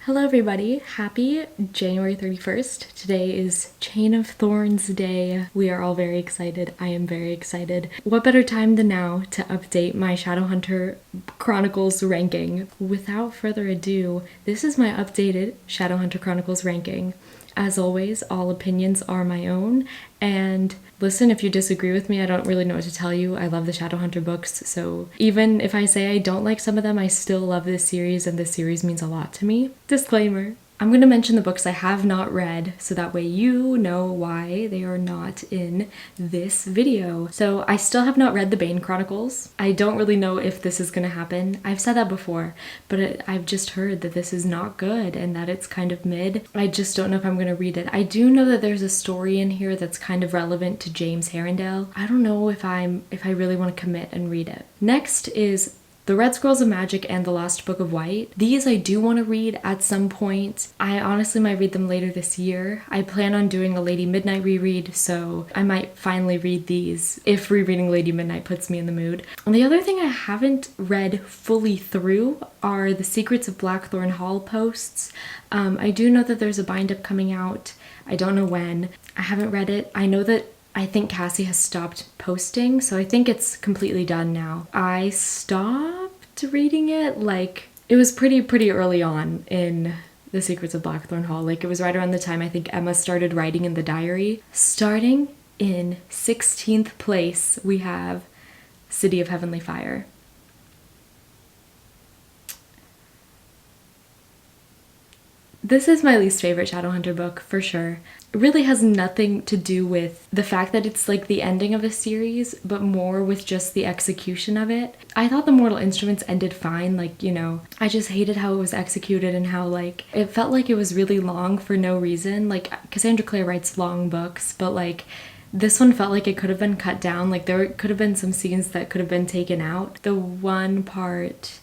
Hello everybody, happy January 31st. Today is Chain of Thorns Day. We are all very excited. I am very excited. What better time than now to update my Shadowhunter Chronicles ranking? Without further ado, this is my updated Shadowhunter Chronicles ranking. As always, all opinions are my own, and listen, if you disagree with me, I don't really know what to tell you. I love the Shadowhunter books, so even if I say I don't like some of them, I still love this series, and this series means a lot to me. Disclaimer. I'm going to mention the books I have not read, so that way you know why they are not in this video. So I still have not read the Bane Chronicles. I don't really know if this is going to happen. I've said that before, but I've just heard that this is not good and that it's kind of mid. I just don't know if I'm going to read it. I do know that there's a story in here that's kind of relevant to James Herondale. I don't know if I really want to commit and read it. Next is The Red Scrolls of Magic and The Lost Book of White. These I do want to read at some point. I honestly might read them later this year. I plan on doing a Lady Midnight reread, so I might finally read these if rereading Lady Midnight puts me in the mood. And the other thing I haven't read fully through are the Secrets of Blackthorn Hall posts. I do know that there's a bind-up coming out. I don't know when. I haven't read it. I think Cassie has stopped posting, so I think it's completely done now. I stopped reading it, it was pretty early on in The Secrets of Blackthorn Hall. It was right around the time I think Emma started writing in the diary. Starting in 16th place, we have City of Heavenly Fire. This is my least favorite Shadowhunter book, for sure. It really has nothing to do with the fact that it's the ending of a series, but more with just the execution of it. I thought The Mortal Instruments ended fine, I just hated how it was executed and how, it felt like it was really long for no reason. Cassandra Clare writes long books, but, this one felt like it could have been cut down. There could have been some scenes that could have been taken out. The one part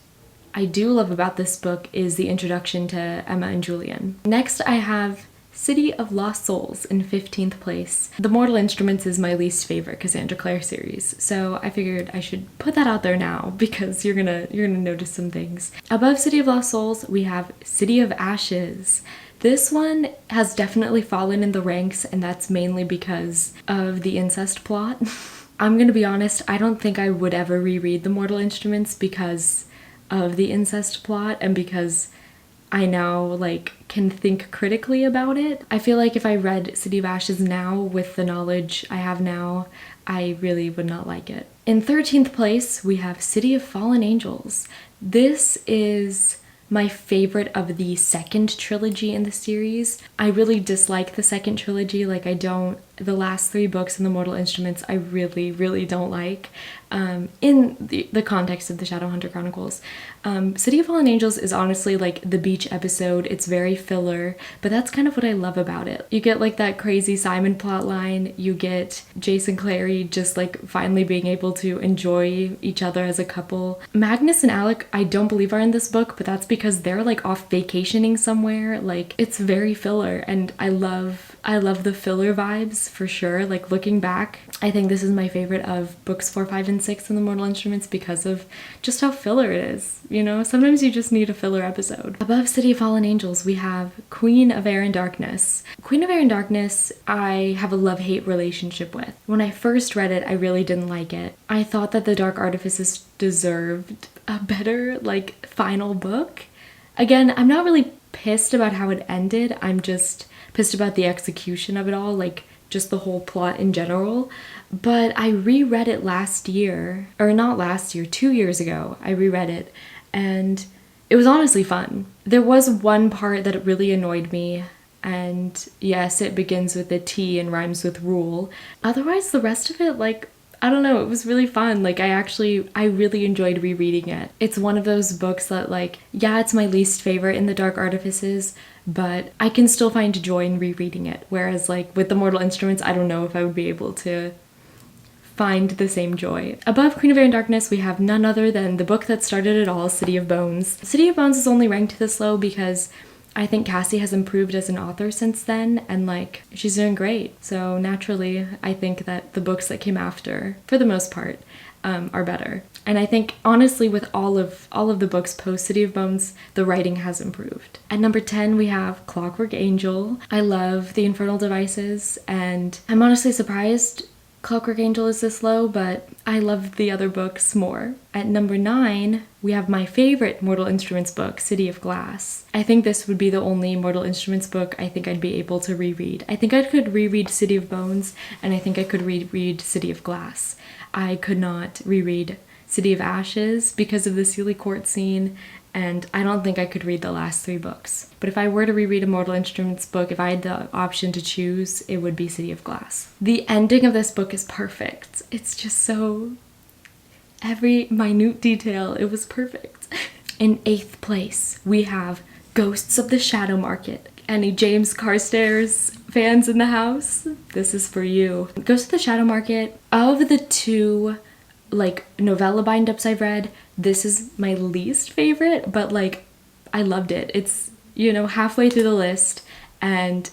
I do love about this book is the introduction to Emma and Julian. Next, I have City of Lost Souls in 15th place. The Mortal Instruments is my least favorite Cassandra Clare series, so I figured I should put that out there now because you're gonna notice some things. Above City of Lost Souls, we have City of Ashes. This one has definitely fallen in the ranks, and that's mainly because of the incest plot. I'm gonna be honest, I don't think I would ever reread The Mortal Instruments because of the incest plot and because I now can think critically about it. I feel like if I read City of Ashes now with the knowledge I have now, I really would not like it. In 13th place, we have City of Fallen Angels. This is my favorite of the second trilogy in the series. I really dislike the second trilogy. The last three books in The Mortal Instruments I really don't like. In the context of the Shadowhunter Chronicles. City of Fallen Angels is honestly the beach episode. It's very filler, but that's kind of what I love about it. You get that crazy Simon plotline, you get Jace and Clary just finally being able to enjoy each other as a couple. Magnus and Alec I don't believe are in this book, but that's because they're off vacationing somewhere. It's very filler, and I love the filler vibes for sure. Looking back, I think this is my favorite of books 4, 5, and 6 in The Mortal Instruments because of just how filler it is. Sometimes you just need a filler episode. Above City of Fallen Angels, we have Queen of Air and Darkness. Queen of Air and Darkness, I have a love-hate relationship with. When I first read it, I really didn't like it. I thought that the Dark Artifices deserved a better, final book. Again, I'm not really pissed about how it ended. I'm just pissed about the execution of it all, just the whole plot in general. But I reread it last year, or not last year, 2 years ago, I reread it, and it was honestly fun. There was one part that really annoyed me, and yes, it begins with a T and rhymes with rule. Otherwise, the rest of it, I don't know, it was really fun. I really enjoyed rereading it. It's one of those books that, yeah, it's my least favorite in the Dark Artifices, but I can still find joy in rereading it. Whereas, with The Mortal Instruments, I don't know if I would be able to find the same joy. Above Queen of Air and Darkness, we have none other than the book that started it all, City of Bones. City of Bones is only ranked this low because I think Cassie has improved as an author since then, and she's doing great. So naturally, I think that the books that came after, for the most part, are better. And I think honestly with all of the books post City of Bones, the writing has improved. At number 10 we have Clockwork Angel. I love The Infernal Devices, and I'm honestly surprised Clockwork Angel is this low, but I love the other books more. At number 9, we have my favorite Mortal Instruments book, City of Glass. I think this would be the only Mortal Instruments book I think I'd be able to reread. I think I could reread City of Bones, and I think I could reread City of Glass. I could not reread City of Ashes because of the Sealy Court scene, and I don't think I could read the last 3 books. But if I were to reread a Mortal Instruments book, if I had the option to choose, it would be City of Glass. The ending of this book is perfect. It's just so... every minute detail, it was perfect. In 8th place, we have Ghosts of the Shadow Market. Any James Carstairs fans in the house? This is for you. Ghosts of the Shadow Market, of the 2 novella bind-ups I've read, this is my least favorite, but I loved it. It's, halfway through the list, and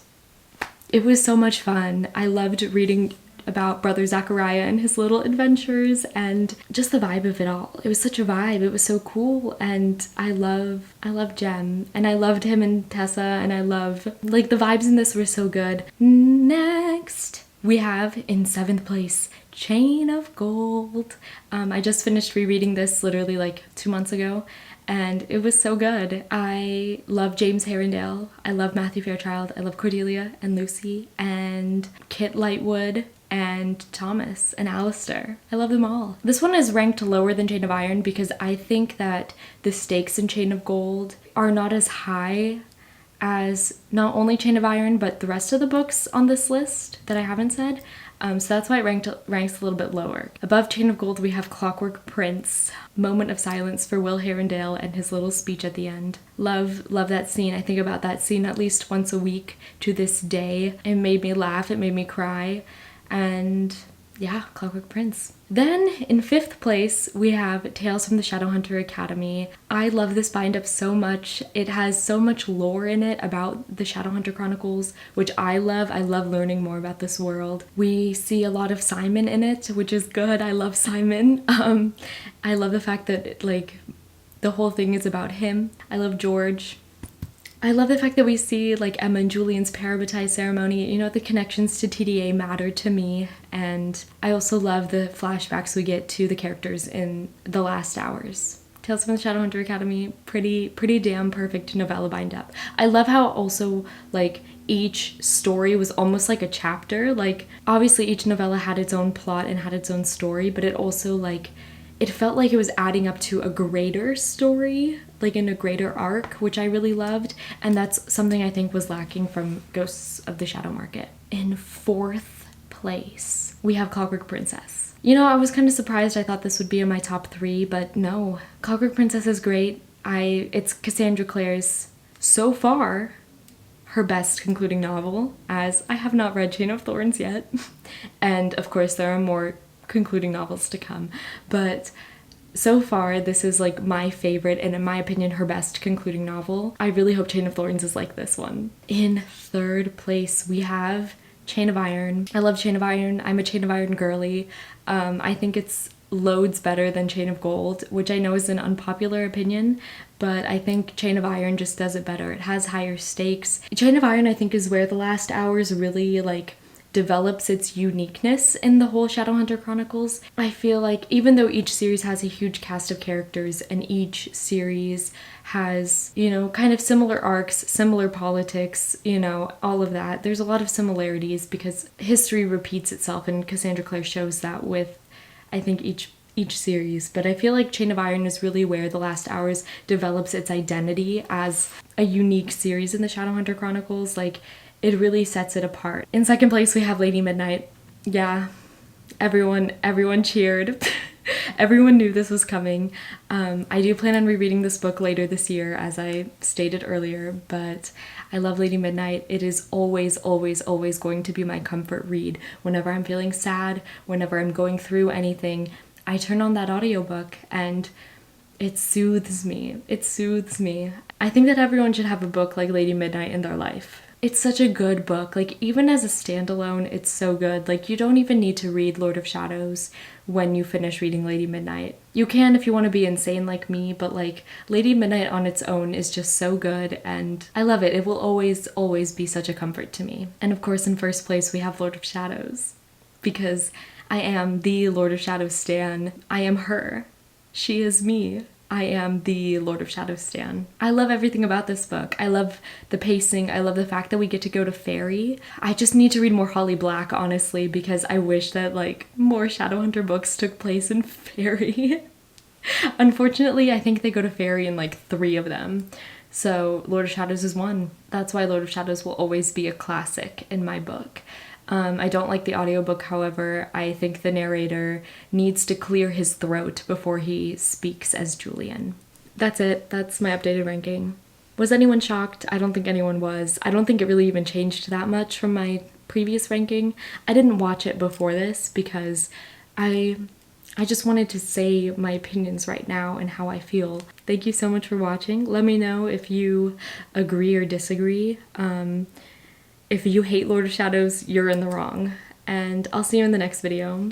it was so much fun. I loved reading about Brother Zachariah and his little adventures, and just the vibe of it all. It was such a vibe. It was so cool, and I love Jem, and I loved him and Tessa, and I love, the vibes in this were so good. Next, we have in 7th place, Chain of Gold. I just finished rereading this literally 2 months ago, and it was so good. I love James Herondale, I love Matthew Fairchild, I love Cordelia and Lucy and Kit Lightwood and Thomas and Alistair. I love them all. This one is ranked lower than Chain of Iron because I think that the stakes in Chain of Gold are not as high as not only Chain of Iron but the rest of the books on this list that I haven't said. So that's why it ranks a little bit lower. Above Chain of Gold we have Clockwork Prince. Moment of silence for Will Herondale and his little speech at the end. Love that scene. I think about that scene at least once a week to this day. It made me laugh, it made me cry, and yeah, Clockwork Prince. Then in 5th place we have Tales from the Shadowhunter Academy. I love this bind-up so much. It has so much lore in it about the Shadowhunter Chronicles, which I love. I love learning more about this world. We see a lot of Simon in it, which is good. I love Simon. I love the fact that the whole thing is about him. I love George. I love the fact that we see Emma and Julian's parabaptize ceremony. The connections to TDA matter to me, and I also love the flashbacks we get to the characters in the last hours. Tales from the Shadowhunter Academy, pretty damn perfect novella bind up. I love how also each story was almost like a chapter. Obviously each novella had its own plot and had its own story, but it also it felt like it was adding up to a greater story, in a greater arc, which I really loved, and that's something I think was lacking from Ghosts of the Shadow Market. In 4th place, we have Clockwork Princess. I was kind of surprised. I thought this would be in my top 3, but no. Clockwork Princess is great. It's Cassandra Clare's, so far, her best concluding novel, as I have not read Chain of Thorns yet. And of course there are more concluding novels to come, but so far this is my favorite and in my opinion her best concluding novel. I really hope Chain of Thorns is like this one. In 3rd place we have Chain of Iron. I love Chain of Iron. I'm a Chain of Iron girly. I think it's loads better than Chain of Gold, which I know is an unpopular opinion, but I think Chain of Iron just does it better. It has higher stakes. Chain of Iron I think is where the last hours really develops its uniqueness in the whole Shadowhunter Chronicles. I feel even though each series has a huge cast of characters and each series has, kind of similar arcs, similar politics, all of that, there's a lot of similarities because history repeats itself, and Cassandra Clare shows that with, I think, each series. But I feel like Chain of Iron is really where The Last Hours develops its identity as a unique series in the Shadowhunter Chronicles. It really sets it apart. In 2nd place, we have Lady Midnight. Yeah, everyone cheered. Everyone knew this was coming. I do plan on rereading this book later this year, as I stated earlier, but I love Lady Midnight. It is always, always, always going to be my comfort read. Whenever I'm feeling sad, whenever I'm going through anything, I turn on that audiobook and it soothes me. It soothes me. I think that everyone should have a book like Lady Midnight in their life. It's such a good book. Like, even as a standalone, it's so good. Like, you don't even need to read Lord of Shadows when you finish reading Lady Midnight. You can if you want to be insane like me, but like, Lady Midnight on its own is just so good, and I love it. It will always, always be such a comfort to me. And of course, in first place, we have Lord of Shadows, because I am the Lord of Shadows stan. I am her. She is me. I am the Lord of Shadows stan. I love everything about this book. I love the pacing. I love the fact that we get to go to Fairy. I just need to read more Holly Black, honestly, because I wish that like more Shadowhunter books took place in Fairy. Unfortunately, I think they go to Fairy in like 3 of them. So Lord of Shadows is one. That's why Lord of Shadows will always be a classic in my book. I don't like the audiobook, however. I think the narrator needs to clear his throat before he speaks as Julian. That's it. That's my updated ranking. Was anyone shocked? I don't think anyone was. I don't think it really even changed that much from my previous ranking. I didn't watch it before this because I just wanted to say my opinions right now and how I feel. Thank you so much for watching. Let me know if you agree or disagree. If you hate Lord of Shadows, you're in the wrong. And I'll see you in the next video.